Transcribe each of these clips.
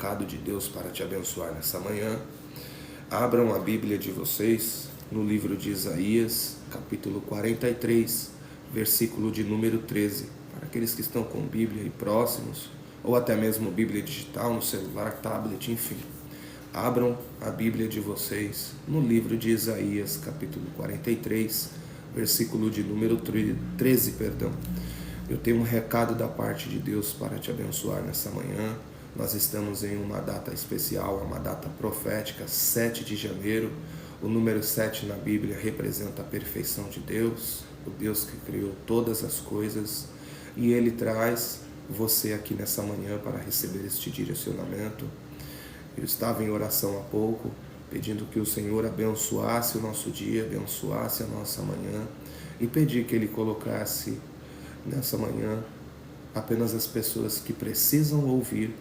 recado de Deus para te abençoar nessa manhã. Abram a Bíblia de vocês no livro de Isaías, capítulo 43, versículo de número 13. Para aqueles que estão com Bíblia aí próximos, ou até mesmo Bíblia digital no celular, tablet, enfim. Abram a Bíblia de vocês no livro de Isaías, capítulo 43, versículo de número 13. Eu tenho um recado da parte de Deus para te abençoar nessa manhã. Nós estamos em uma data especial, uma data profética, 7 de janeiro. O número 7 na Bíblia representa a perfeição de Deus, o Deus que criou todas as coisas. E Ele traz você aqui nessa manhã para receber este direcionamento. Eu estava em oração há pouco, pedindo que o Senhor abençoasse o nosso dia, abençoasse a nossa manhã, e pedi que Ele colocasse nessa manhã apenas as pessoas que precisam ouvir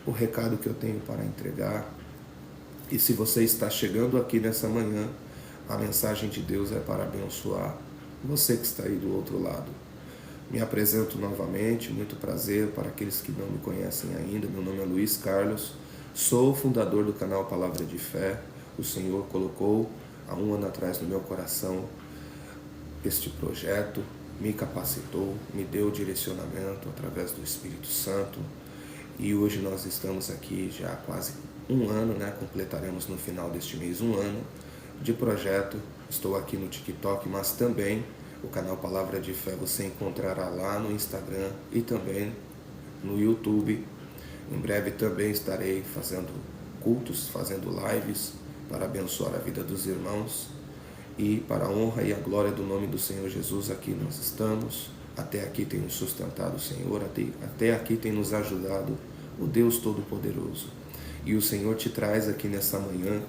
o recado que eu tenho para entregar. E se você está chegando aqui nessa manhã, a mensagem de Deus é para abençoar você que está aí do outro lado. Me apresento novamente, muito prazer para aqueles que não me conhecem ainda. Meu nome é Luiz Carlos, sou o fundador do canal Palavra de Fé. O Senhor colocou há um ano atrás no meu coração este projeto, me capacitou, me deu direcionamento através do Espírito Santo. E hoje nós estamos aqui já há quase um ano, completaremos no final deste mês um ano de projeto. Estou aqui no TikTok, mas também o canal Palavra de Fé você encontrará lá no Instagram e também no YouTube. Em breve também estarei fazendo cultos, fazendo lives para abençoar a vida dos irmãos. E para a honra e a glória do nome do Senhor Jesus, aqui nós estamos. Até aqui tem nos sustentado o Senhor, até aqui tem nos ajudado o Deus Todo-Poderoso. E o Senhor te traz aqui nessa manhã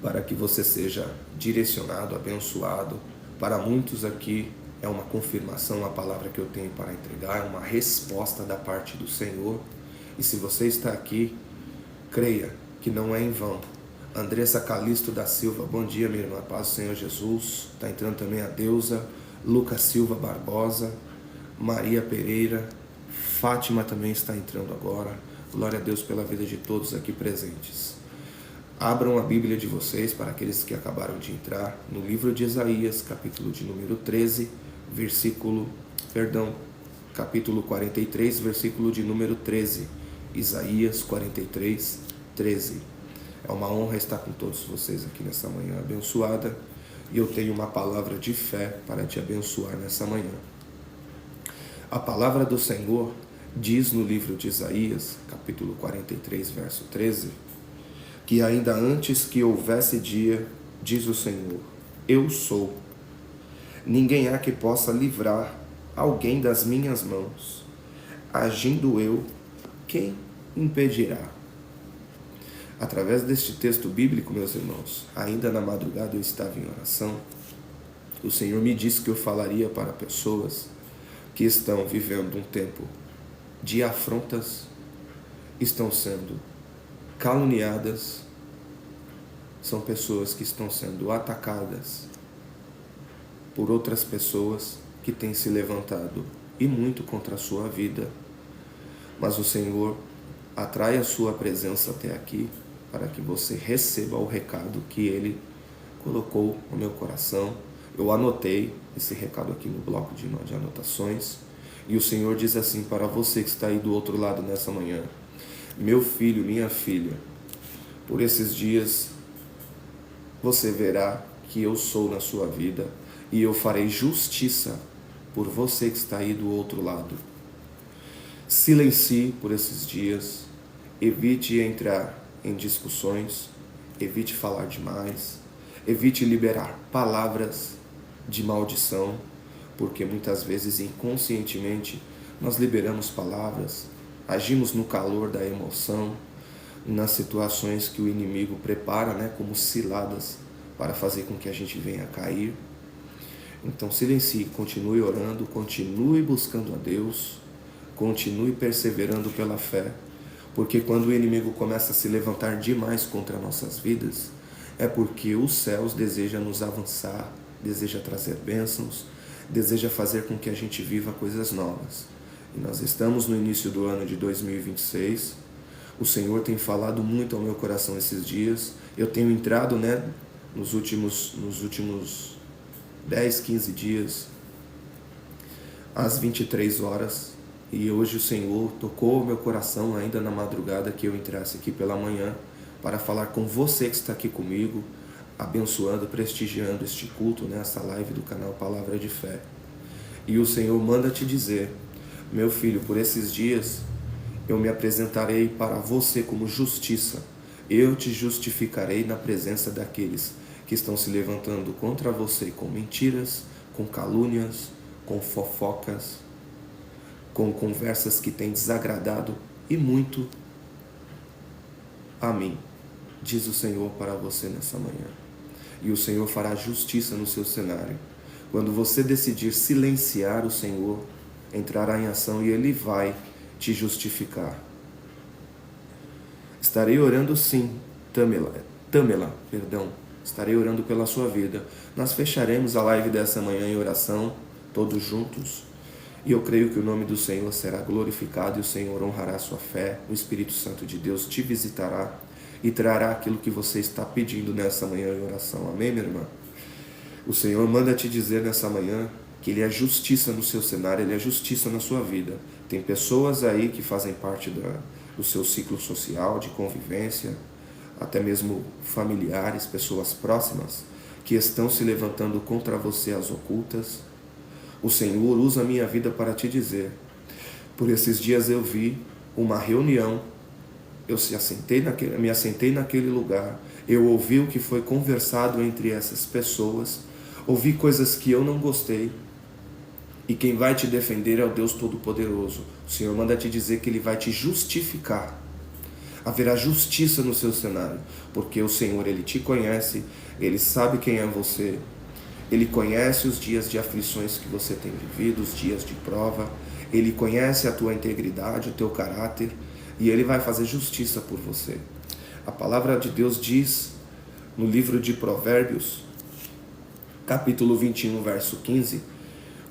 para que você seja direcionado, abençoado. Para muitos aqui é uma confirmação a palavra que eu tenho para entregar, é uma resposta da parte do Senhor. E se você está aqui, creia que não é em vão. Andressa Calisto da Silva, bom dia, minha irmã, paz do Senhor Jesus. Está entrando também a Deusa, Lucas Silva Barbosa, Maria Pereira, Fátima também está entrando agora. Glória a Deus pela vida de todos aqui presentes. Abram a Bíblia de vocês, para aqueles que acabaram de entrar, no livro de Isaías, capítulo de número 13, capítulo 43, versículo de número 13. Isaías 43, 13. É uma honra estar com todos vocês aqui nessa manhã abençoada. E eu tenho uma palavra de fé para te abençoar nessa manhã. A palavra do Senhor diz no livro de Isaías, capítulo 43, verso 13, que ainda antes que houvesse dia, diz o Senhor, eu sou. Ninguém há que possa livrar alguém das minhas mãos. Agindo eu, quem impedirá? Através deste texto bíblico, meus irmãos, ainda na madrugada eu estava em oração. O Senhor me disse que eu falaria para pessoas que estão vivendo um tempo de afrontas, estão sendo caluniadas, são pessoas que estão sendo atacadas por outras pessoas que têm se levantado e muito contra a sua vida. Mas o Senhor atrai a sua presença até aqui para que você receba o recado que Ele colocou no meu coração. Eu anotei esse recado aqui no bloco de anotações. E o Senhor diz assim para você que está aí do outro lado nessa manhã: meu filho, minha filha, por esses dias você verá que eu sou na sua vida e eu farei justiça por você que está aí do outro lado. Silencie por esses dias, evite entrar em discussões, evite falar demais, evite liberar palavras de maldição, porque muitas vezes inconscientemente nós liberamos palavras, agimos no calor da emoção, nas situações que o inimigo prepara, como ciladas para fazer com que a gente venha a cair. Então silencie, continue orando, continue buscando a Deus, continue perseverando pela fé, porque quando o inimigo começa a se levantar demais contra nossas vidas, é porque os céus desejam nos avançar, deseja trazer bênçãos, deseja fazer com que a gente viva coisas novas. E nós estamos no início do ano de 2026. O Senhor tem falado muito ao meu coração esses dias. Eu tenho entrado, nos últimos 10, 15 dias, às 23 horas. E hoje o Senhor tocou o meu coração ainda na madrugada que eu entrasse aqui pela manhã para falar com você que está aqui comigo, abençoando, prestigiando este culto, essa live do canal Palavra de Fé. E o Senhor manda te dizer: meu filho, por esses dias eu me apresentarei para você como justiça. Eu te justificarei na presença daqueles que estão se levantando contra você com mentiras, com calúnias, com fofocas, com conversas que têm desagradado e muito a mim, diz o Senhor para você nessa manhã. E o Senhor fará justiça no seu cenário. Quando você decidir silenciar o Senhor, entrará em ação e Ele vai te justificar. Estarei orando sim, Tamela, estarei orando pela sua vida. Nós fecharemos a live dessa manhã em oração, todos juntos. E eu creio que o nome do Senhor será glorificado e o Senhor honrará a sua fé. O Espírito Santo de Deus te visitará e trará aquilo que você está pedindo nessa manhã em oração. Amém, minha irmã? O Senhor manda te dizer nessa manhã que Ele é justiça no seu cenário, Ele é justiça na sua vida. Tem pessoas aí que fazem parte do seu ciclo social, de convivência, até mesmo familiares, pessoas próximas, que estão se levantando contra você às ocultas. O Senhor usa a minha vida para te dizer: por esses dias eu vi uma reunião, eu me assentei naquele lugar, eu ouvi o que foi conversado entre essas pessoas, ouvi coisas que eu não gostei, e quem vai te defender é o Deus Todo-Poderoso. O Senhor manda te dizer que Ele vai te justificar. Haverá justiça no seu cenário, porque o Senhor, Ele te conhece, Ele sabe quem é você, Ele conhece os dias de aflições que você tem vivido, os dias de prova, Ele conhece a tua integridade, o teu caráter, e Ele vai fazer justiça por você. A palavra de Deus diz no livro de Provérbios, capítulo 21, verso 15,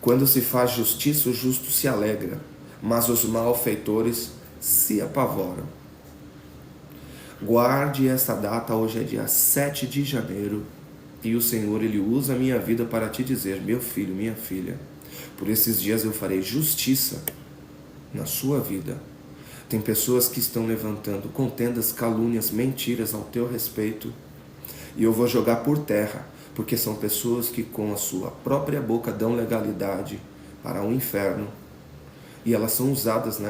quando se faz justiça, o justo se alegra, mas os malfeitores se apavoram. Guarde essa data, hoje é dia 7 de janeiro, e o Senhor, Ele usa a minha vida para te dizer: meu filho, minha filha, por esses dias eu farei justiça na sua vida. Tem pessoas que estão levantando contendas, calúnias, mentiras ao teu respeito, e eu vou jogar por terra, porque são pessoas que com a sua própria boca dão legalidade para o inferno, e elas são usadas,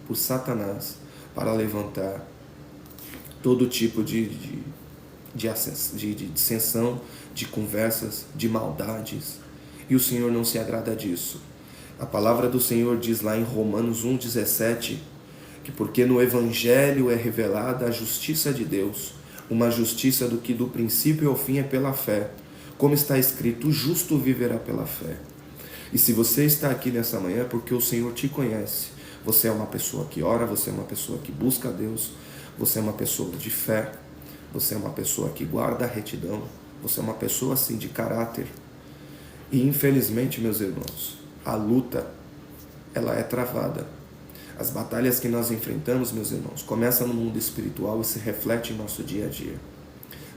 por Satanás para levantar todo tipo de dissensão, de conversas, de maldades, e o Senhor não se agrada disso. A palavra do Senhor diz lá em Romanos 1,17, que porque no Evangelho é revelada a justiça de Deus, uma justiça do que do princípio ao fim é pela fé, como está escrito: o justo viverá pela fé. E se você está aqui nessa manhã, é porque o Senhor te conhece. Você é uma pessoa que ora, você é uma pessoa que busca a Deus, você é uma pessoa de fé, você é uma pessoa que guarda a retidão, você é uma pessoa assim de caráter. E infelizmente, meus irmãos, a luta, ela é travada. As batalhas que nós enfrentamos, meus irmãos, começam no mundo espiritual e se refletem em nosso dia a dia.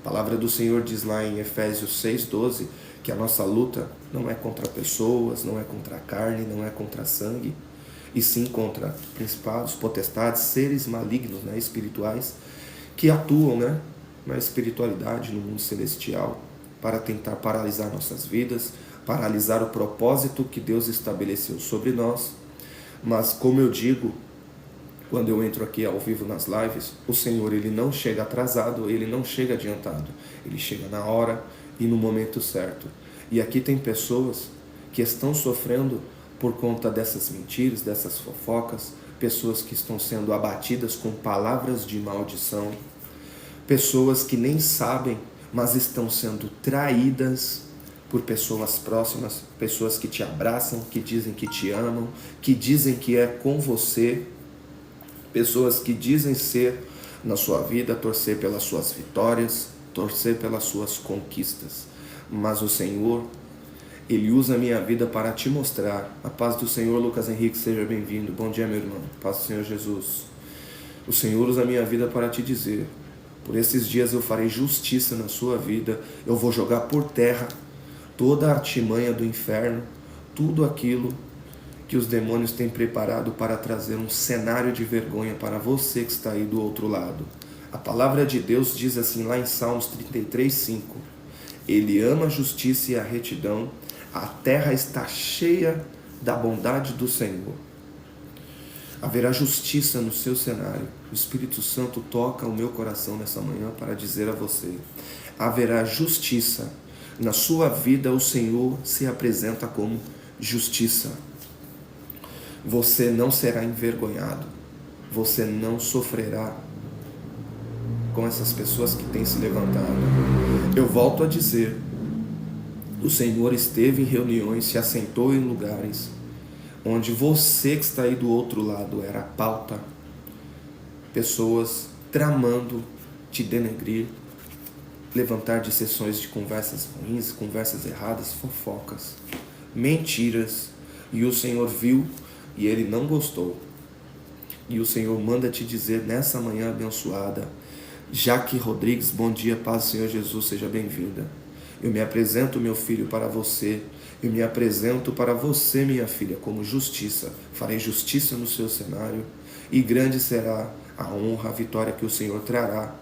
A palavra do Senhor diz lá em Efésios 6,12, que a nossa luta não é contra pessoas, não é contra a carne, não é contra sangue, e sim contra principados, potestades, seres malignos, espirituais, que atuam na espiritualidade, no mundo celestial, para tentar paralisar nossas vidas, paralisar o propósito que Deus estabeleceu sobre nós. Mas, como eu digo, quando eu entro aqui ao vivo nas lives, o Senhor, Ele não chega atrasado, Ele não chega adiantado, Ele chega na hora e no momento certo. E aqui tem pessoas que estão sofrendo por conta dessas mentiras, dessas fofocas, pessoas que estão sendo abatidas com palavras de maldição, pessoas que nem sabem, mas estão sendo traídas por pessoas próximas, pessoas que te abraçam, que dizem que te amam, que dizem que é com você, pessoas que dizem ser na sua vida, torcer pelas suas vitórias, torcer pelas suas conquistas. Mas o Senhor, Ele usa a minha vida para te mostrar. A paz do Senhor. Lucas Henrique, seja bem-vindo. Bom dia, meu irmão. Paz do Senhor Jesus. O Senhor usa a minha vida para te dizer: por esses dias eu farei justiça na sua vida. Eu vou jogar por terra toda a artimanha do inferno, tudo aquilo que os demônios têm preparado para trazer um cenário de vergonha para você que está aí do outro lado. A palavra de Deus diz assim lá em Salmos 33:5: Ele ama a justiça e a retidão, a terra está cheia da bondade do Senhor. Haverá justiça no seu cenário. O Espírito Santo toca o meu coração nessa manhã para dizer a você: haverá justiça. Na sua vida o Senhor se apresenta como justiça. Você não será envergonhado. Você não sofrerá com essas pessoas que têm se levantado. Eu volto a dizer: o Senhor esteve em reuniões, se assentou em lugares onde você que está aí do outro lado era a pauta. Pessoas tramando te denegrir, levantar de sessões de conversas ruins, conversas erradas, fofocas, mentiras. E o Senhor viu e Ele não gostou. E o Senhor manda te dizer nessa manhã abençoada: Jaque Rodrigues, bom dia, paz do Senhor Jesus, seja bem-vinda. Eu me apresento, meu filho, para você. Eu me apresento para você, minha filha, como justiça. Farei justiça no seu cenário e grande será a honra, a vitória que o Senhor trará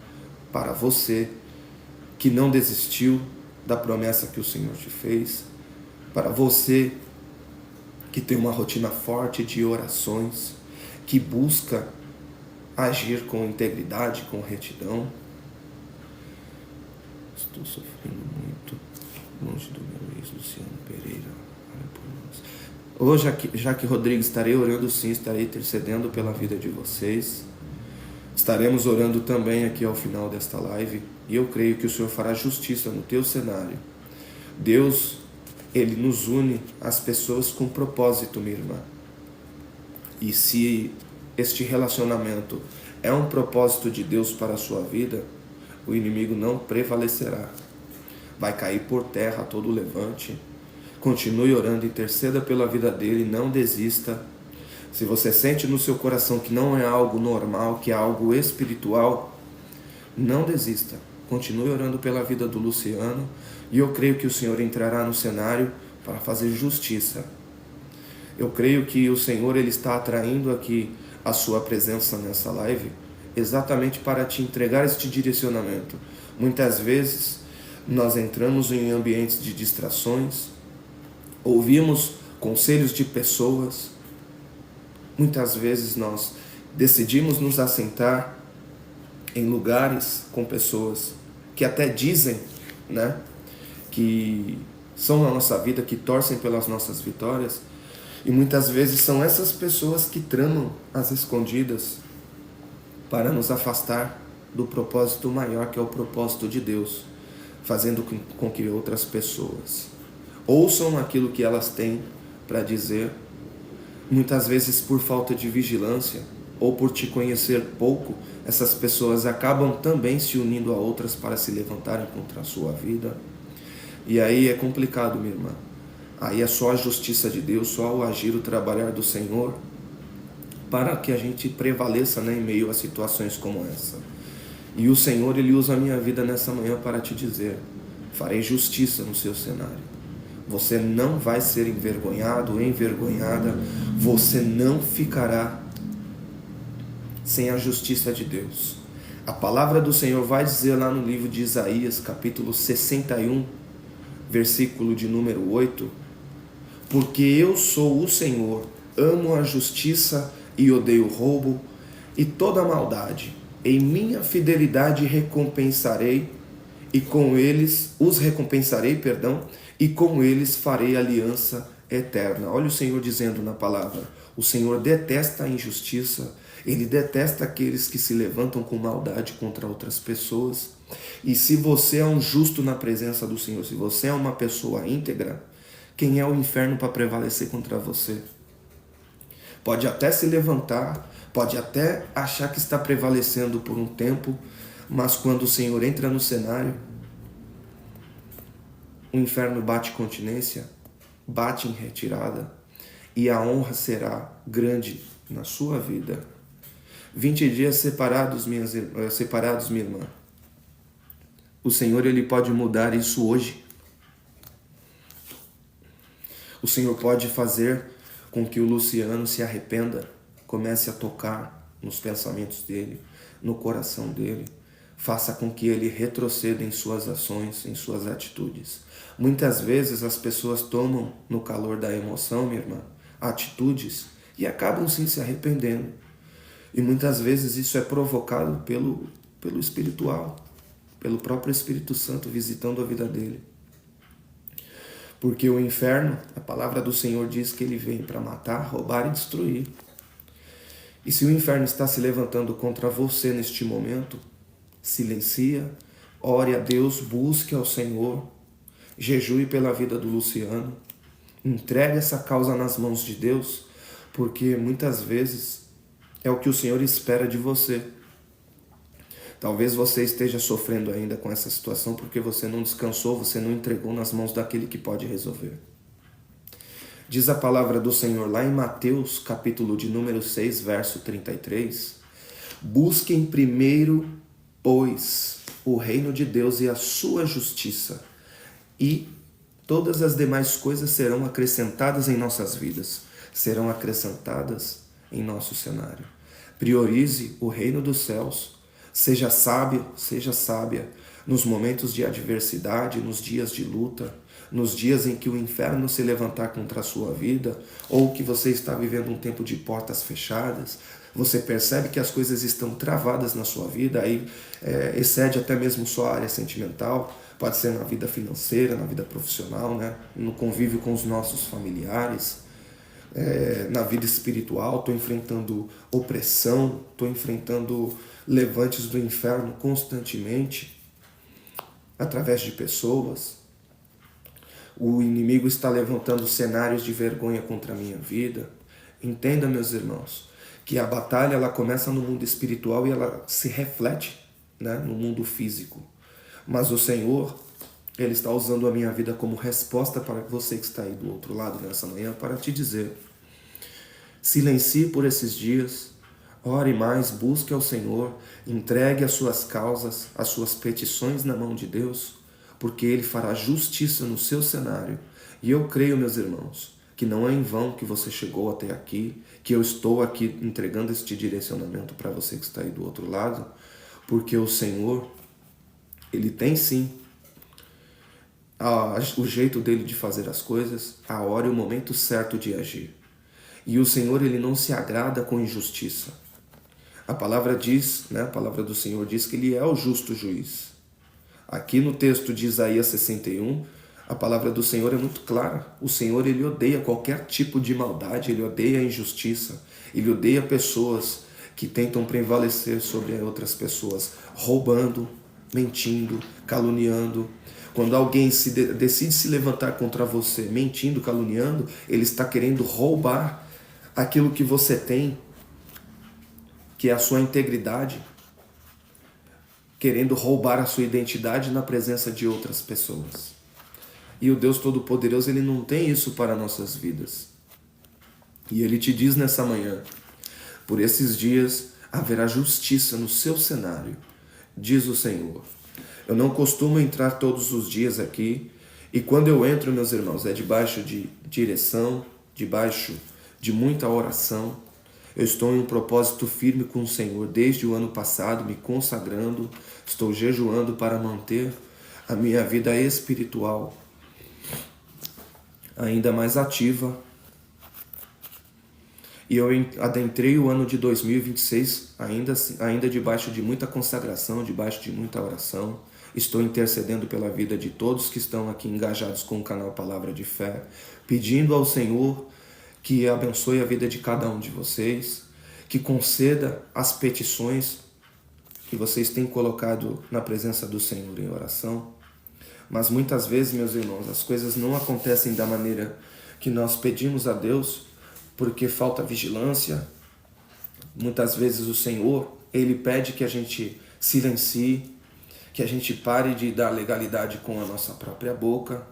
para você que não desistiu da promessa que o Senhor te fez, para você que tem uma rotina forte de orações, que busca agir com integridade, com retidão. Estou sofrendo muito longe do meu ex, Luciano Pereira. Hoje, Jaque Rodrigues, estarei orando sim, estarei intercedendo pela vida de vocês. Estaremos orando também aqui ao final desta live. E eu creio que o Senhor fará justiça no teu cenário. Deus, Ele nos une às pessoas com propósito, minha irmã. E se este relacionamento é um propósito de Deus para a sua vida, o inimigo não prevalecerá. Vai cair por terra todo o levante. Continue orando, interceda pela vida dele, não desista. Se você sente no seu coração que não é algo normal, que é algo espiritual, não desista. Continue orando pela vida do Luciano e eu creio que o Senhor entrará no cenário para fazer justiça. Eu creio que o Senhor Ele está atraindo aqui a sua presença nessa live exatamente para te entregar este direcionamento. Muitas vezes nós entramos em ambientes de distrações, ouvimos conselhos de pessoas, muitas vezes nós decidimos nos assentar em lugares com pessoas que até dizem, que são na nossa vida, que torcem pelas nossas vitórias, e muitas vezes são essas pessoas que tramam às escondidas para nos afastar do propósito maior, que é o propósito de Deus, fazendo com que outras pessoas ouçam aquilo que elas têm para dizer, muitas vezes por falta de vigilância ou por te conhecer pouco. Essas pessoas acabam também se unindo a outras para se levantarem contra a sua vida. E aí é complicado, minha irmã. Aí é só a justiça de Deus, só o agir, o trabalhar do Senhor, para que a gente prevaleça em meio a situações como essa. E o Senhor, Ele usa a minha vida nessa manhã para te dizer: farei justiça no seu cenário. Você não vai ser envergonhado, envergonhada. Você não ficará sem a justiça de Deus. A palavra do Senhor vai dizer lá no livro de Isaías, capítulo 61, versículo de número 8: porque eu sou o Senhor, amo a justiça e odeio o roubo e toda a maldade. Em minha fidelidade recompensarei, e com eles os recompensarei, e com eles farei aliança eterna. Olha o Senhor dizendo na palavra: o Senhor detesta a injustiça, Ele detesta aqueles que se levantam com maldade contra outras pessoas. E se você é um justo na presença do Senhor, se você é uma pessoa íntegra, quem é o inferno para prevalecer contra você? Pode até se levantar, pode até achar que está prevalecendo por um tempo, mas quando o Senhor entra no cenário, o inferno bate continência bate em retirada e a honra será grande na sua vida. 20 dias separados, minha irmã. O Senhor, Ele pode mudar isso hoje. O Senhor pode fazer com que o Luciano se arrependa, comece a tocar nos pensamentos dele, no coração dele. Faça com que ele retroceda em suas ações, em suas atitudes. Muitas vezes as pessoas tomam, no calor da emoção, minha irmã, atitudes e acabam sim se arrependendo. E muitas vezes isso é provocado pelo espiritual, pelo próprio Espírito Santo visitando a vida dele. Porque o inferno, a palavra do Senhor diz que ele vem para matar, roubar e destruir. E se o inferno está se levantando contra você neste momento, silencia, ore a Deus, busque ao Senhor, jejue pela vida do Luciano, entregue essa causa nas mãos de Deus, porque muitas vezes é o que o Senhor espera de você. Talvez você esteja sofrendo ainda com essa situação porque você não descansou, você não entregou nas mãos daquele que pode resolver. Diz a palavra do Senhor lá em Mateus, capítulo de número 6, verso 33. Busquem primeiro, pois, o reino de Deus e a sua justiça, e todas as demais coisas serão acrescentadas em nossas vidas, serão acrescentadas em nosso cenário. Priorize o reino dos céus. Seja sábio, seja sábia nos momentos de adversidade, nos dias de luta, nos dias em que o inferno se levantar contra a sua vida, ou que você está vivendo um tempo de portas fechadas, você percebe que as coisas estão travadas na sua vida, aí excede até mesmo só a área sentimental, pode ser na vida financeira, na vida profissional, né? No convívio com os nossos familiares, na vida espiritual, estou enfrentando opressão, estou enfrentando levantes do inferno constantemente, através de pessoas. O inimigo está levantando cenários de vergonha contra a minha vida. Entenda, meus irmãos, que a batalha ela começa no mundo espiritual e ela se reflete, né, no mundo físico. Mas o Senhor, Ele está usando a minha vida como resposta para você que está aí do outro lado nessa manhã, para te dizer: silencie por esses dias, ore mais, busque ao Senhor, entregue as suas causas, as suas petições na mão de Deus, porque Ele fará justiça no seu cenário. E eu creio, meus irmãos, que não é em vão que você chegou até aqui, que eu estou aqui entregando este direcionamento para você que está aí do outro lado, porque o Senhor, Ele tem sim o jeito dele de fazer as coisas, a hora e o momento certo de agir. E o Senhor, Ele não se agrada com injustiça. A palavra diz, né, a palavra do Senhor diz que Ele é o justo juiz. Aqui no texto de Isaías 61, a palavra do Senhor é muito clara. O Senhor, Ele odeia qualquer tipo de maldade, Ele odeia a injustiça, Ele odeia pessoas que tentam prevalecer sobre outras pessoas, roubando, mentindo, caluniando. Quando alguém decide se levantar contra você, mentindo, caluniando, ele está querendo roubar aquilo que você tem, que é a sua integridade, querendo roubar a sua identidade na presença de outras pessoas. E o Deus Todo-Poderoso, Ele não tem isso para nossas vidas. E Ele te diz nessa manhã: por esses dias haverá justiça no seu cenário, diz o Senhor. Eu não costumo entrar todos os dias aqui, e quando eu entro, meus irmãos, é debaixo de direção, debaixo de muita oração. Eu estou em um propósito firme com o Senhor desde o ano passado, me consagrando, estou jejuando para manter a minha vida espiritual ainda mais ativa. E eu adentrei o ano de 2026 ainda debaixo de muita consagração, debaixo de muita oração. Estou intercedendo pela vida de todos que estão aqui engajados com o canal Palavra de Fé, pedindo ao Senhor que abençoe a vida de cada um de vocês, que conceda as petições que vocês têm colocado na presença do Senhor em oração. Mas muitas vezes, meus irmãos, as coisas não acontecem da maneira que nós pedimos a Deus, porque falta vigilância. Muitas vezes o Senhor, Ele pede que a gente silencie, que a gente pare de dar legalidade com a nossa própria boca,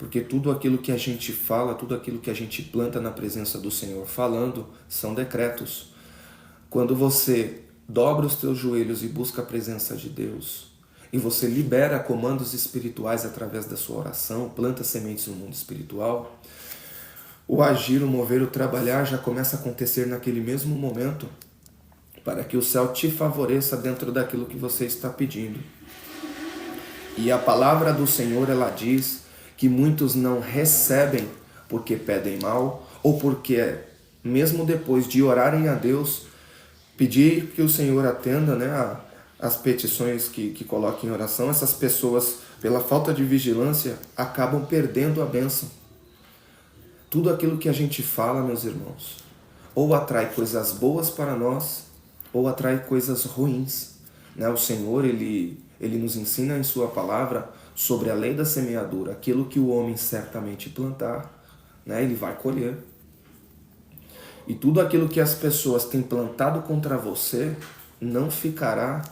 Porque tudo aquilo que a gente fala, tudo aquilo que a gente planta na presença do Senhor falando, são decretos. Quando você dobra os teus joelhos e busca a presença de Deus, e você libera comandos espirituais através da sua oração, planta sementes no mundo espiritual, o agir, o mover, o trabalhar já começa a acontecer naquele mesmo momento, para que o céu te favoreça dentro daquilo que você está pedindo. E a palavra do Senhor, ela diz que muitos não recebem porque pedem mal, ou porque, mesmo depois de orarem a Deus, pedir que o Senhor atenda, né, as petições que coloca em oração, essas pessoas, pela falta de vigilância, acabam perdendo a bênção. Tudo aquilo que a gente fala, meus irmãos, ou atrai coisas boas para nós, ou atrai coisas ruins. Né? O Senhor, ele nos ensina em sua palavra sobre a lei da semeadura. Aquilo que o homem certamente plantar, né, ele vai colher. E tudo aquilo que as pessoas têm plantado contra você não ficará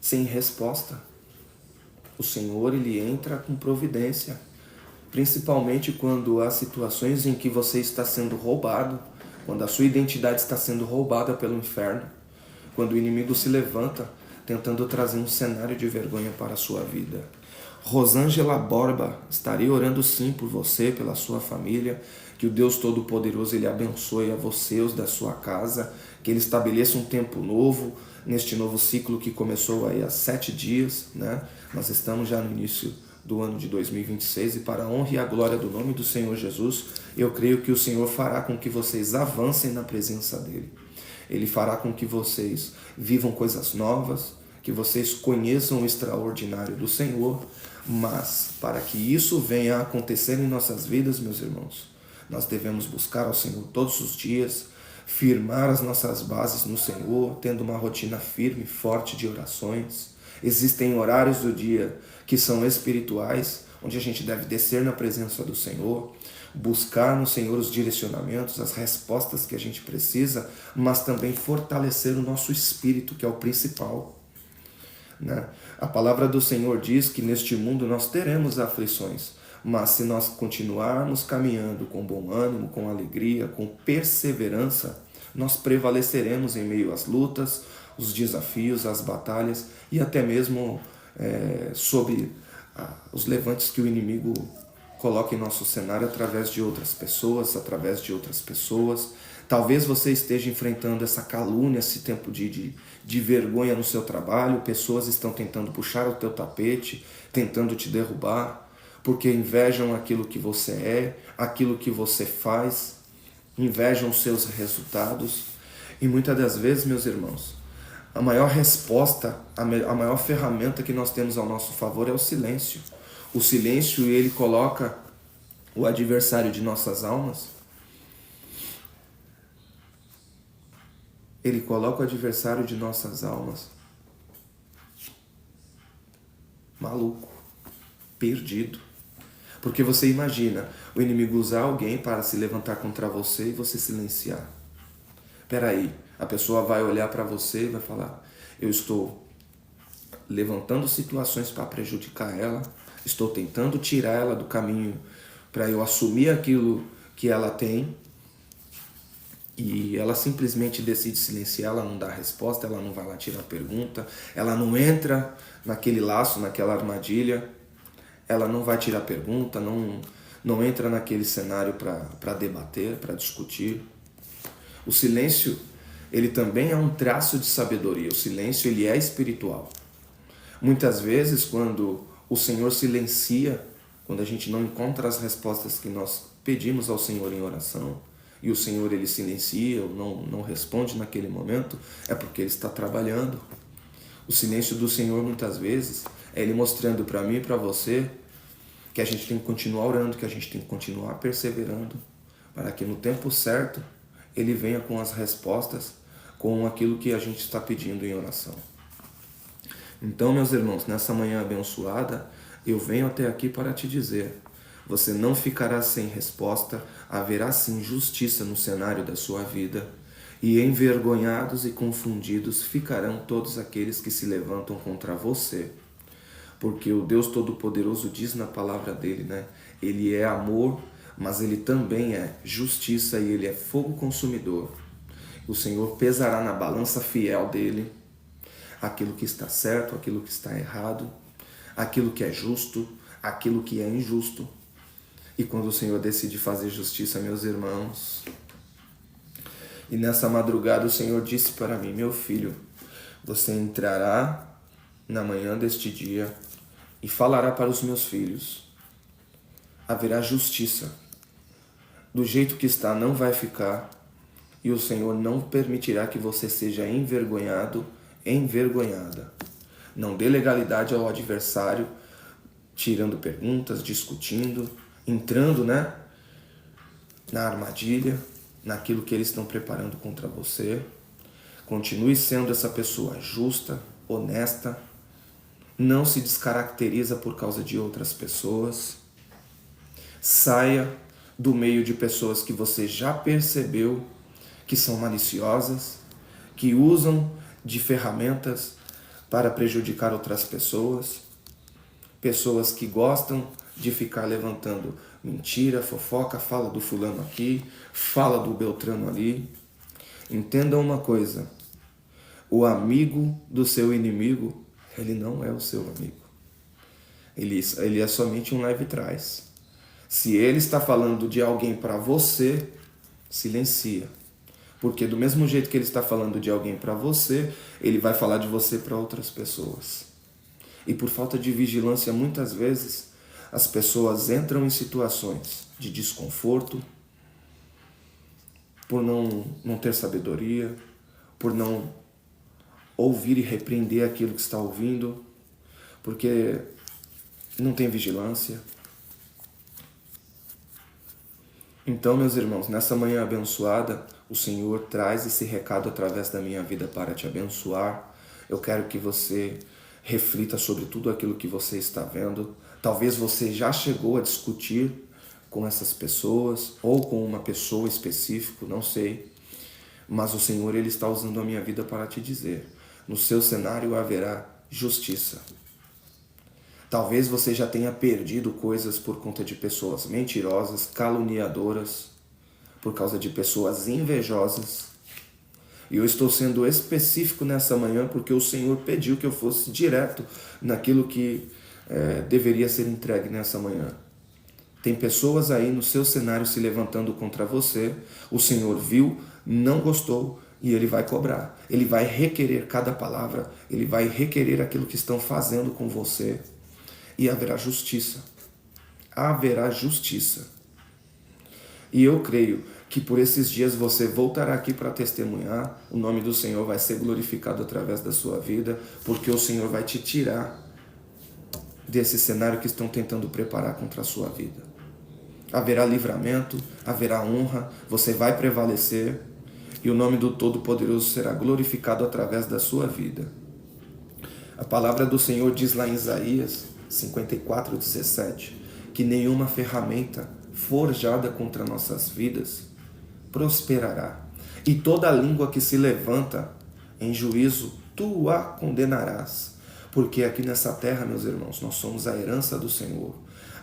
sem resposta. O Senhor, ele entra com providência, principalmente quando há situações em que você está sendo roubado, quando a sua identidade está sendo roubada pelo inferno, quando o inimigo se levanta tentando trazer um cenário de vergonha para a sua vida. Rosângela Borba, estarei orando sim por você, pela sua família, que o Deus Todo-Poderoso ele abençoe a você, os da sua casa, que ele estabeleça um tempo novo, neste novo ciclo que começou aí há 7 dias, né? Nós estamos já no início do ano de 2026 e para a honra e a glória do nome do Senhor Jesus, eu creio que o Senhor fará com que vocês avancem na presença dele. Ele fará com que vocês vivam coisas novas, que vocês conheçam o extraordinário do Senhor, mas para que isso venha a acontecer em nossas vidas, meus irmãos, nós devemos buscar ao Senhor todos os dias, firmar as nossas bases no Senhor, tendo uma rotina firme, forte de orações. Existem horários do dia que são espirituais, onde a gente deve descer na presença do Senhor, buscar no Senhor os direcionamentos, as respostas que a gente precisa, mas também fortalecer o nosso espírito, que é o principal. Né? A palavra do Senhor diz que neste mundo nós teremos aflições, mas se nós continuarmos caminhando com bom ânimo, com alegria, com perseverança, nós prevaleceremos em meio às lutas, os desafios, as batalhas e até mesmo sobre os levantes que o inimigo coloca em nosso cenário através de outras pessoas. Talvez você esteja enfrentando essa calúnia, esse tempo de vergonha no seu trabalho, pessoas estão tentando puxar o teu tapete, tentando te derrubar, porque invejam aquilo que você é, aquilo que você faz, invejam os seus resultados. E muitas das vezes, meus irmãos, a maior resposta, a maior ferramenta que nós temos ao nosso favor é o silêncio. O silêncio, ele coloca o adversário de nossas almas, ele coloca o adversário de nossas almas maluco, perdido. Porque você imagina o inimigo usar alguém para se levantar contra você e você silenciar. Peraí, a pessoa vai olhar para você e vai falar: eu estou levantando situações para prejudicar ela, estou tentando tirar ela do caminho para eu assumir aquilo que ela tem, e ela simplesmente decide silenciar, ela não dá resposta, ela não vai lá tirar pergunta, ela não entra naquele laço, naquela armadilha, ela não vai tirar pergunta, não entra naquele cenário para debater, para discutir. O silêncio, ele também é um traço de sabedoria, o silêncio ele é espiritual. Muitas vezes, quando o Senhor silencia, quando a gente não encontra as respostas que nós pedimos ao Senhor em oração, e o Senhor ele silencia ou não responde naquele momento, é porque ele está trabalhando. O silêncio do Senhor muitas vezes é ele mostrando para mim e para você que a gente tem que continuar orando, que a gente tem que continuar perseverando, para que no tempo certo ele venha com as respostas, com aquilo que a gente está pedindo em oração. Então, meus irmãos, nessa manhã abençoada, eu venho até aqui para te dizer: você não ficará sem resposta, haverá sim justiça no cenário da sua vida, e envergonhados e confundidos ficarão todos aqueles que se levantam contra você. porque o Deus Todo-Poderoso diz na palavra dele, né? Ele é amor, mas ele também é justiça e ele é fogo consumidor. O Senhor pesará na balança fiel dele aquilo que está certo, aquilo que está errado, aquilo que é justo, aquilo que é injusto. E quando o Senhor decide fazer justiça, meus irmãos, e nessa madrugada o Senhor disse para mim: meu filho, você entrará na manhã deste dia e falará para os meus filhos. Haverá justiça. Do jeito que está, não vai ficar. E o Senhor não permitirá que você seja envergonhado, envergonhada. Não dê legalidade ao adversário, tirando perguntas, discutindo, entrando, né, na armadilha, naquilo que eles estão preparando contra você. Continue sendo essa pessoa justa, honesta, não se descaracteriza por causa de outras pessoas. Saia do meio de pessoas que você já percebeu que são maliciosas, que usam de ferramentas para prejudicar outras pessoas, pessoas que gostam de ficar levantando mentira, fofoca, fala do fulano aqui, fala do beltrano ali. Entendam uma coisa: o amigo do seu inimigo, ele não é o seu amigo. Ele é somente um leve trás. Se ele está falando de alguém para você, silencia. Porque do mesmo jeito que ele está falando de alguém para você, ele vai falar de você para outras pessoas. E por falta de vigilância, muitas vezes, as pessoas entram em situações de desconforto, por não ter sabedoria, por não ouvir e repreender aquilo que está ouvindo, porque não tem vigilância. Então, meus irmãos, nessa manhã abençoada, o Senhor traz esse recado através da minha vida para te abençoar. Eu quero que você reflita sobre tudo aquilo que você está vendo. Talvez você já chegou a discutir com essas pessoas ou com uma pessoa específica, não sei. Mas o Senhor, Ele está usando a minha vida para te dizer: no seu cenário haverá justiça. Talvez você já tenha perdido coisas por conta de pessoas mentirosas, caluniadoras, por causa de pessoas invejosas. E eu estou sendo específico nessa manhã porque o Senhor pediu que eu fosse direto naquilo que deveria ser entregue nessa manhã. Tem pessoas aí no seu cenário se levantando contra você. O Senhor viu, não gostou e Ele vai cobrar. Ele vai requerer cada palavra, Ele vai requerer aquilo que estão fazendo com você. E haverá justiça. Haverá justiça. E eu creio que por esses dias você voltará aqui para testemunhar. O nome do Senhor vai ser glorificado através da sua vida, porque o Senhor vai te tirar desse cenário que estão tentando preparar contra a sua vida. Haverá livramento, haverá honra, você vai prevalecer e o nome do Todo-Poderoso será glorificado através da sua vida. A palavra do Senhor diz lá em Isaías 54:17, que nenhuma ferramenta forjada contra nossas vidas prosperará, e toda língua que se levanta em juízo, tu a condenarás. Porque aqui nessa terra, meus irmãos, nós somos a herança do Senhor.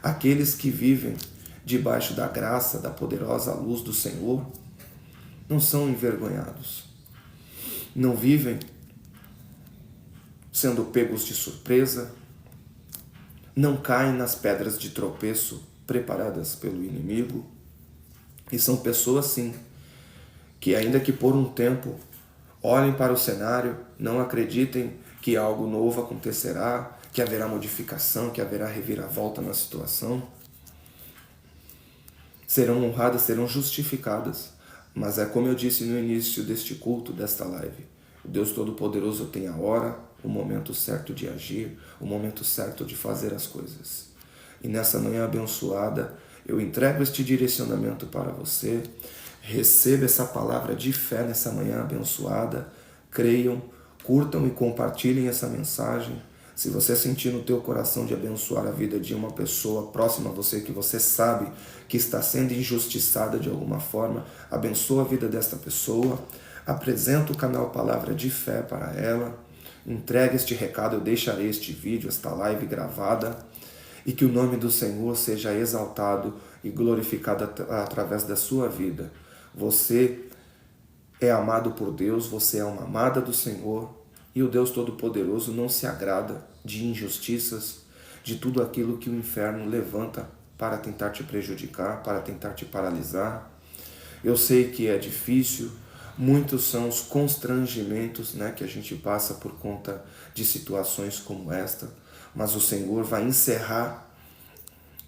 Aqueles que vivem debaixo da graça, da poderosa luz do Senhor, não são envergonhados. Não vivem sendo pegos de surpresa, não caem nas pedras de tropeço preparadas pelo inimigo. E são pessoas, sim, que ainda que por um tempo olhem para o cenário, não acreditem que algo novo acontecerá, que haverá modificação, que haverá reviravolta na situação. Serão honradas, serão justificadas. Mas é como eu disse no início deste culto, desta live. O Deus Todo-Poderoso tem a hora, o momento certo de agir, o momento certo de fazer as coisas. E nessa manhã abençoada, eu entrego este direcionamento para você. Receba essa palavra de fé nessa manhã abençoada. Creiam, curtam e compartilhem essa mensagem. Se você sentir no teu coração de abençoar a vida de uma pessoa próxima a você, que você sabe que está sendo injustiçada de alguma forma, abençoa a vida desta pessoa. Apresenta o canal Palavra de Fé para ela. entregue este recado, eu deixarei este vídeo, esta live gravada, e que o nome do Senhor seja exaltado e glorificado através da sua vida. Você é amado por Deus, você é uma amada do Senhor, e o Deus Todo-Poderoso não se agrada de injustiças, de tudo aquilo que o inferno levanta para tentar te prejudicar, para tentar te paralisar. Eu sei que é difícil, muitos são os constrangimentos, que a gente passa por conta de situações como esta, mas o Senhor vai encerrar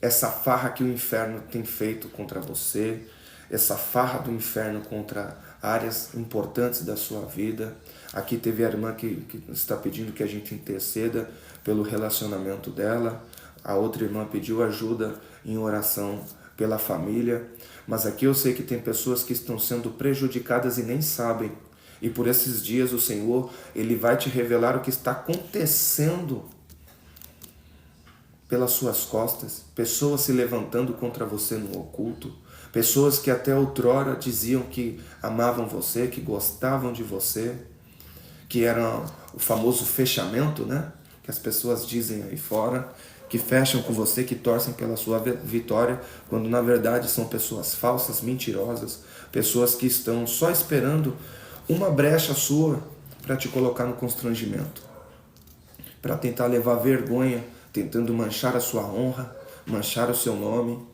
essa farra que o inferno tem feito contra você, essa farra do inferno contra áreas importantes da sua vida. Aqui teve a irmã que está pedindo que a gente interceda pelo relacionamento dela. A outra irmã pediu ajuda em oração pela família. Mas aqui eu sei que tem pessoas que estão sendo prejudicadas e nem sabem. E por esses dias o Senhor, Ele vai te revelar o que está acontecendo pelas suas costas. Pessoas se levantando contra você no oculto. Pessoas que até outrora diziam que amavam você, que gostavam de você, que era o famoso fechamento, que as pessoas dizem aí fora, que fecham com você, que torcem pela sua vitória, quando na verdade são pessoas falsas, mentirosas, pessoas que estão só esperando uma brecha sua para te colocar no constrangimento, para tentar levar vergonha, tentando manchar a sua honra, manchar o seu nome.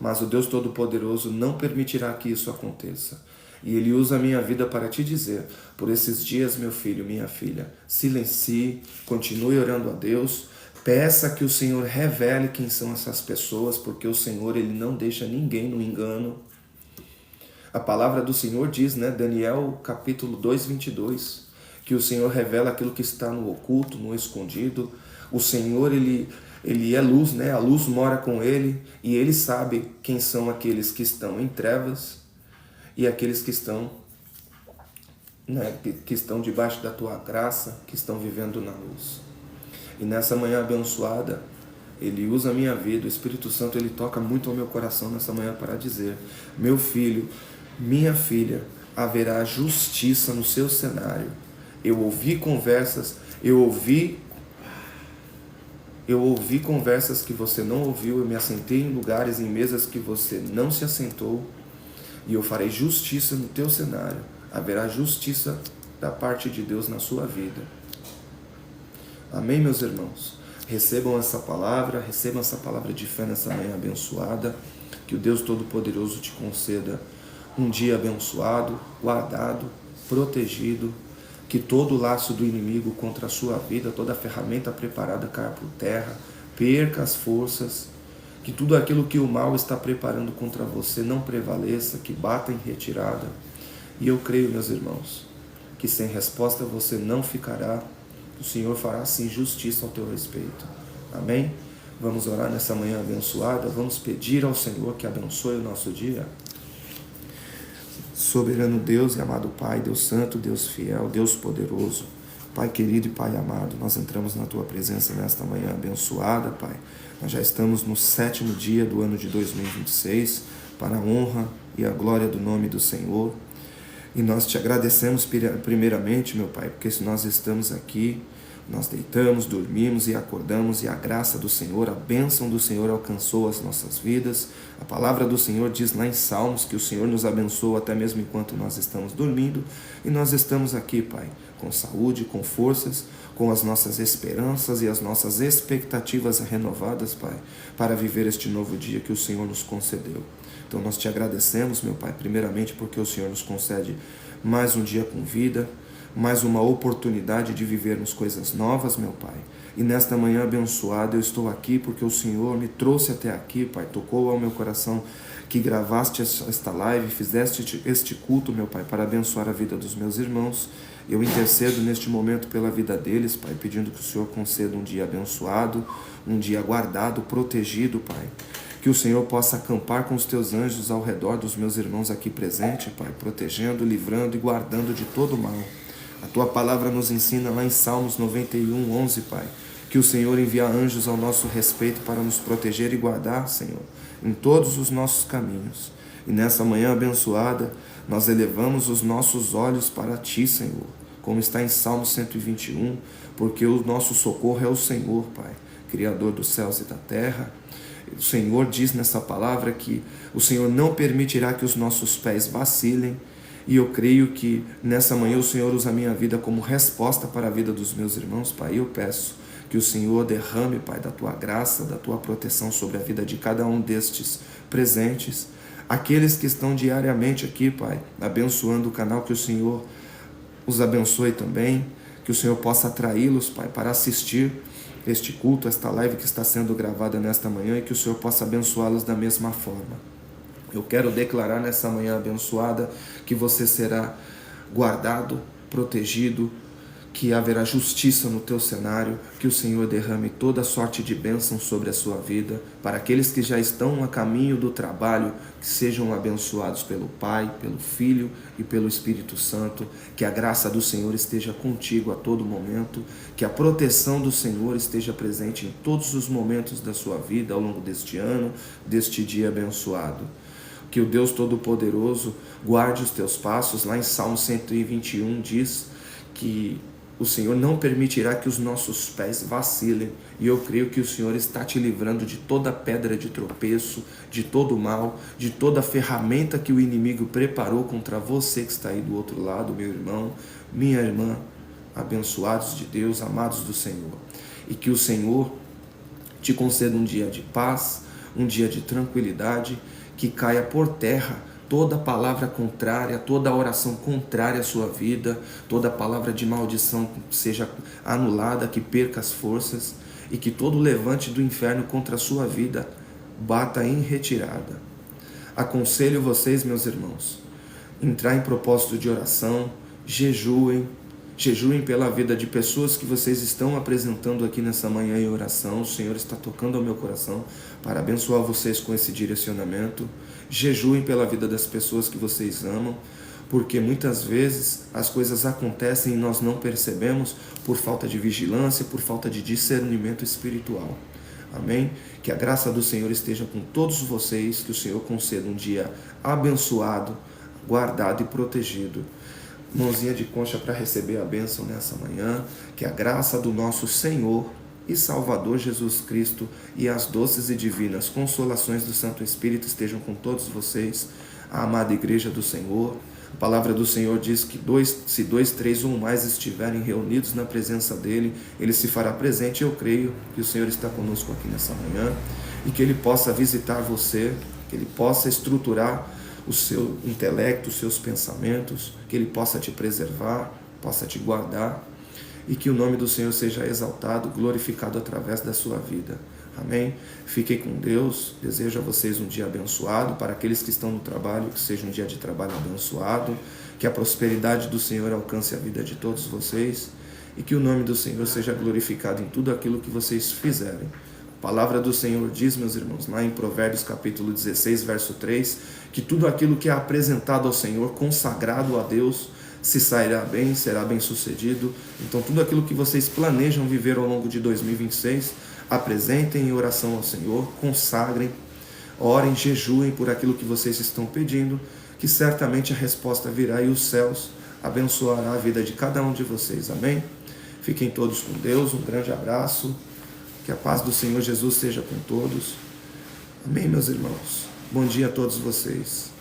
Mas o Deus Todo-Poderoso não permitirá que isso aconteça. E Ele usa a minha vida para te dizer, por esses dias, meu filho, minha filha, silencie, continue orando a Deus, peça que o Senhor revele quem são essas pessoas, porque o Senhor, Ele não deixa ninguém no engano. A palavra do Senhor diz, Daniel capítulo 2, 22, que o Senhor revela aquilo que está no oculto, no escondido. O Senhor, Ele é luz, a luz mora com Ele, e Ele sabe quem são aqueles que estão em trevas e aqueles que estão, que estão debaixo da tua graça, que estão vivendo na luz. E nessa manhã abençoada, Ele usa a minha vida, o Espírito Santo, Ele toca muito ao meu coração nessa manhã para dizer, meu filho, minha filha, haverá justiça no seu cenário. Eu ouvi conversas conversas que você não ouviu, eu me assentei em lugares, em mesas que você não se assentou, e eu farei justiça no teu cenário. Haverá justiça da parte de Deus na sua vida. Amém, meus irmãos? Recebam essa palavra de fé nessa manhã abençoada, que o Deus Todo-Poderoso te conceda um dia abençoado, guardado, protegido, que todo o laço do inimigo contra a sua vida, toda a ferramenta preparada caia por terra, perca as forças, que tudo aquilo que o mal está preparando contra você não prevaleça, que bata em retirada. E eu creio, meus irmãos, que sem resposta você não ficará, o Senhor fará sim justiça ao teu respeito. Amém? Vamos orar nessa manhã abençoada, vamos pedir ao Senhor que abençoe o nosso dia. Soberano Deus e amado Pai, Deus Santo, Deus fiel, Deus poderoso, Pai querido e Pai amado, nós entramos na Tua presença nesta manhã abençoada, Pai. Nós já estamos no 7º dia do ano de 2026, para a honra e a glória do nome do Senhor. E nós te agradecemos primeiramente, meu Pai, porque se nós estamos aqui, nós deitamos, dormimos e acordamos, e a graça do Senhor, a bênção do Senhor alcançou as nossas vidas. A palavra do Senhor diz lá em Salmos que o Senhor nos abençoa até mesmo enquanto nós estamos dormindo, e nós estamos aqui, Pai, com saúde, com forças, com as nossas esperanças e as nossas expectativas renovadas, Pai, para viver este novo dia que o Senhor nos concedeu. Então nós te agradecemos, meu Pai, primeiramente porque o Senhor nos concede mais um dia com vida, mais uma oportunidade de vivermos coisas novas, meu Pai. E nesta manhã abençoada eu estou aqui porque o Senhor me trouxe até aqui, Pai, tocou ao meu coração que gravaste esta live, fizeste este culto, meu Pai, para abençoar a vida dos meus irmãos. Eu intercedo neste momento pela vida deles, Pai, pedindo que o Senhor conceda um dia abençoado, um dia guardado, protegido, Pai. Que o Senhor possa acampar com os teus anjos ao redor dos meus irmãos aqui presentes, Pai, protegendo, livrando e guardando de todo o mal. A Tua palavra nos ensina lá em Salmos 91, 11, Pai, que o Senhor envia anjos ao nosso respeito para nos proteger e guardar, Senhor, em todos os nossos caminhos. E nessa manhã abençoada, nós elevamos os nossos olhos para Ti, Senhor, como está em Salmo 121, porque o nosso socorro é o Senhor, Pai, Criador dos céus e da terra. O Senhor diz nessa palavra que o Senhor não permitirá que os nossos pés vacilem, e eu creio que nessa manhã o Senhor usa a minha vida como resposta para a vida dos meus irmãos, Pai. Eu peço que o Senhor derrame, Pai, da Tua graça, da Tua proteção sobre a vida de cada um destes presentes, aqueles que estão diariamente aqui, Pai, abençoando o canal, que o Senhor os abençoe também, que o Senhor possa atraí-los, Pai, para assistir este culto, esta live que está sendo gravada nesta manhã, e que o Senhor possa abençoá-los da mesma forma. Eu quero declarar nessa manhã abençoada que você será guardado, protegido, que haverá justiça no teu cenário, que o Senhor derrame toda sorte de bênção sobre a sua vida. Para aqueles que já estão a caminho do trabalho, que sejam abençoados pelo Pai, pelo Filho e pelo Espírito Santo, que a graça do Senhor esteja contigo a todo momento, que a proteção do Senhor esteja presente em todos os momentos da sua vida ao longo deste ano, deste dia abençoado. Que o Deus Todo-Poderoso guarde os teus passos. Lá em Salmo 121 diz que o Senhor não permitirá que os nossos pés vacilem, e eu creio que o Senhor está te livrando de toda pedra de tropeço, de todo mal, de toda ferramenta que o inimigo preparou contra você que está aí do outro lado, meu irmão, minha irmã, abençoados de Deus, amados do Senhor. E que o Senhor te conceda um dia de paz, um dia de tranquilidade, que caia por terra toda palavra contrária, toda oração contrária à sua vida, toda palavra de maldição seja anulada, que perca as forças, e que todo levante do inferno contra a sua vida bata em retirada. Aconselho vocês, meus irmãos, entrar em propósito de oração, jejuem pela vida de pessoas que vocês estão apresentando aqui nessa manhã em oração. O Senhor está tocando ao meu coração para abençoar vocês com esse direcionamento. Jejuem pela vida das pessoas que vocês amam, porque muitas vezes as coisas acontecem e nós não percebemos por falta de vigilância, por falta de discernimento espiritual. Amém? Que a graça do Senhor esteja com todos vocês, que o Senhor conceda um dia abençoado, guardado e protegido. Mãozinha de concha para receber a bênção nessa manhã. Que a graça do nosso Senhor e Salvador Jesus Cristo e as doces e divinas consolações do Santo Espírito estejam com todos vocês, a amada igreja do Senhor. A palavra do Senhor diz que se 2, 3 ou mais estiverem reunidos na presença dEle, Ele se fará presente. Eu creio que o Senhor está conosco aqui nessa manhã, e que Ele possa visitar você, que Ele possa estruturar o seu intelecto, os seus pensamentos, que Ele possa te preservar, possa te guardar, e que o nome do Senhor seja exaltado, glorificado através da sua vida. Amém? Fiquem com Deus. Desejo a vocês um dia abençoado. Para aqueles que estão no trabalho, que seja um dia de trabalho abençoado, que a prosperidade do Senhor alcance a vida de todos vocês, e que o nome do Senhor seja glorificado em tudo aquilo que vocês fizerem. A palavra do Senhor diz, meus irmãos, lá em Provérbios capítulo 16, verso 3, que tudo aquilo que é apresentado ao Senhor, consagrado a Deus, se sairá bem, será bem sucedido. Então tudo aquilo que vocês planejam viver ao longo de 2026, apresentem em oração ao Senhor, consagrem, orem, jejuem por aquilo que vocês estão pedindo, que certamente a resposta virá e os céus abençoará a vida de cada um de vocês. Amém? Fiquem todos com Deus, um grande abraço, que a paz do Senhor Jesus seja com todos. Amém, meus irmãos? Bom dia a todos vocês.